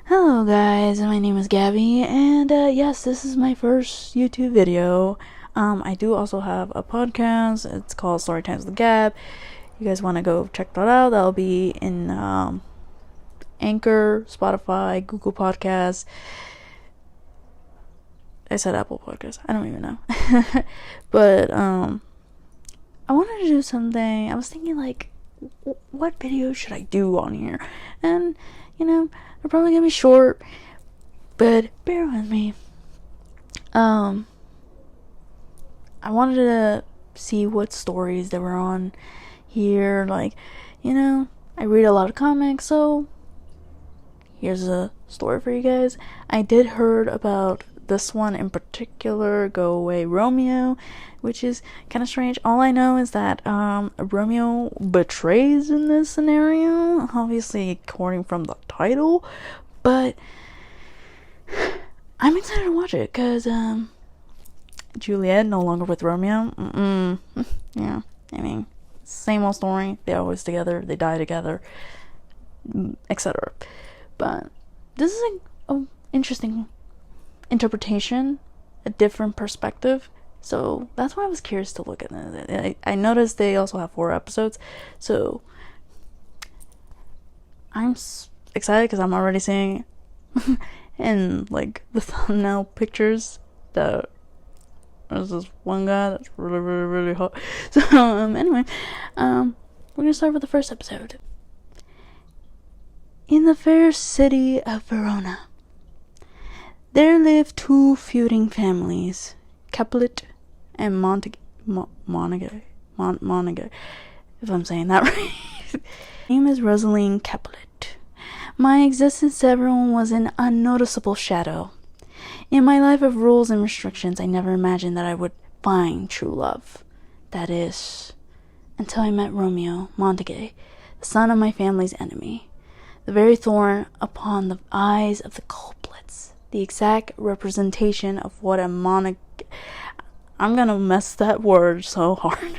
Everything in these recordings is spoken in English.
Hello guys, my name is Gabby, and yes, this is my first YouTube video. I do also have a podcast. It's called Story Times with Gab. You guys want to go check that out? That'll be in Anchor, Spotify, Google Podcasts. I said Apple Podcasts. I don't even know. But I wanted to do something. I was thinking like, what video should I do on here? And they're probably gonna be short, but bear with me. I wanted to see what stories there were on here. Like, I read a lot of comics, so here's a story for you guys. I did heard about this one in particular, Go Away Romeo, which is kind of strange. All I know is that Romeo betrays in this scenario, obviously according from the title, but I'm excited to watch it because Juliet no longer with Romeo. Yeah, I mean, same old story. They're always together, they die together, etc. But this is a interesting interpretation, a different perspective, so that's why I was curious to look at it. I noticed they also have 4 episodes, so I'm excited because I'm already seeing in like the thumbnail pictures that there's this one guy that's really, really, really hot. So anyway, we're gonna start with the first episode. In the fair city of Verona, there lived 2 feuding families, Capulet and Montague, if I'm saying that right. My name is Rosaline Capulet. My existence to everyone was an unnoticeable shadow. In my life of rules and restrictions, I never imagined that I would find true love. That is, until I met Romeo Montague, the son of my family's enemy, the very thorn upon the eyes of the culprits. The exact representation of what a I'm gonna mess that word so hard.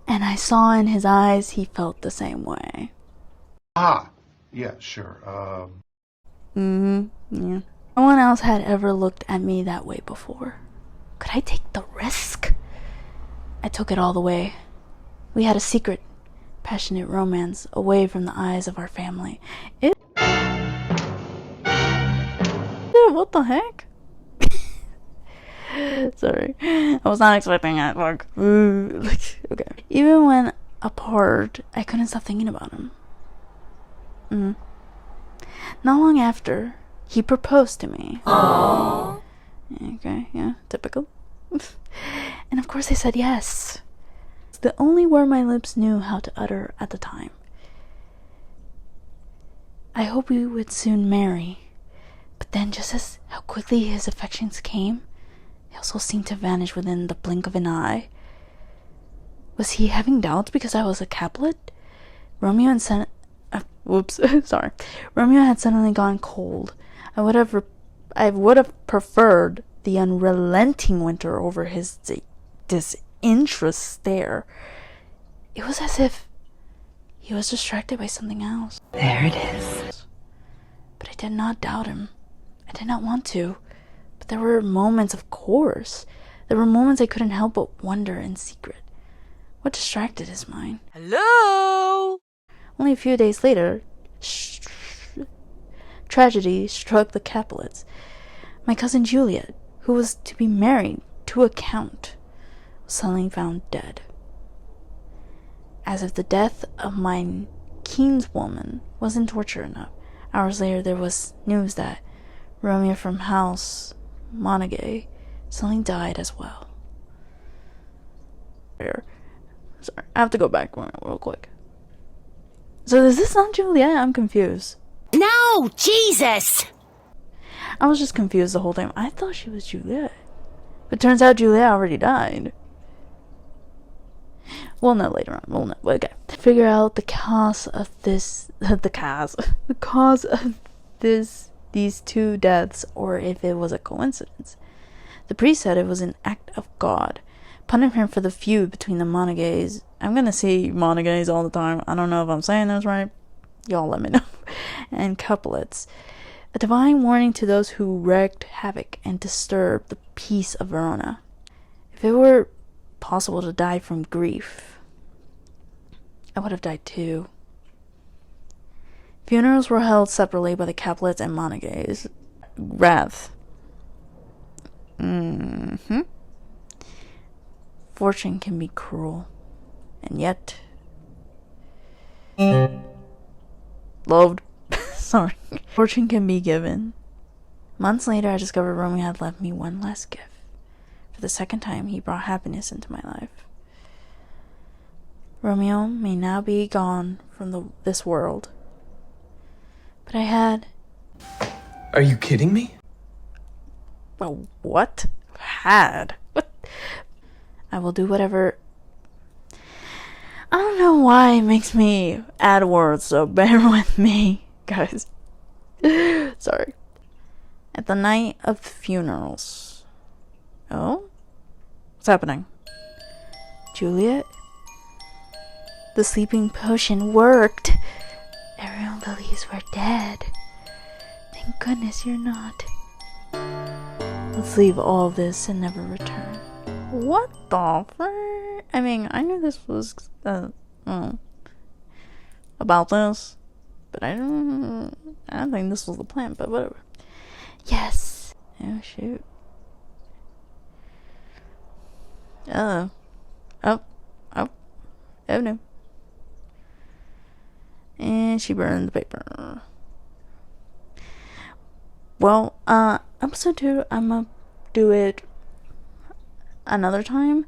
And I saw in his eyes he felt the same way. Yeah, sure. Yeah. No one else had ever looked at me that way before. Could I take the risk? I took it all the way. We had a secret, passionate romance away from the eyes of our family. What the heck? Sorry, I was not expecting that. Like, okay. Even when apart, I couldn't stop thinking about him. Not long after, he proposed to me. Aww. Okay, yeah, typical. And of course I said yes. It's the only word my lips knew how to utter at the time. I hoped we would soon marry. But then, just as how quickly his affections came, they also seemed to vanish within the blink of an eye. Was he having doubts because I was a Capulet? Romeo had suddenly gone cold. I would have preferred the unrelenting winter over his disinterest stare. It was as if he was distracted by something else. There it is. But I did not doubt him. I did not want to, but there were moments, of course. There were moments I couldn't help but wonder in secret. What distracted his mind? Hello? Only a few days later, tragedy struck the Capulets. My cousin Juliet, who was to be married to a count, was suddenly found dead. As if the death of my kinswoman wasn't torture enough, hours later there was news that Romeo from House Montague suddenly died as well. Sorry, I have to go back real quick. So is this not Juliet? I'm confused. No, Jesus! I was just confused the whole time. I thought she was Juliet. But turns out Juliet already died. We'll know later on. We'll know. Okay. To figure out the cause of this... the cause of these 2 deaths, or if it was a coincidence. The priest said it was an act of God, punishing him for the feud between the Montagues. I'm gonna say Montagues all the time. I don't know if I'm saying this right. Y'all let me know. And couplets. A divine warning to those who wreaked havoc and disturbed the peace of Verona. If it were possible to die from grief, I would have died too. Funerals were held separately by the Capulets and Monegays. Wrath. Fortune can be cruel, and yet loved. Sorry. Fortune can be given. Months later, I discovered Romeo had left me one last gift. For the second time, he brought happiness into my life. Romeo may now be gone from this world, but I had... Are you kidding me? Well, what? Had? What? I will do whatever... I don't know why it makes me add words, so bear with me, guys. Sorry. At the night of the funerals. Oh? What's happening? Juliet? The sleeping potion worked. Everyone believes we're dead. Thank goodness you're not. Let's leave all this and never return. What the frick? I mean, I knew this was about this, but I don't think this was the plan, but whatever. Yes. Oh shoot. Oh no. And she burned the paper. Well, episode 2, I'm gonna do it another time,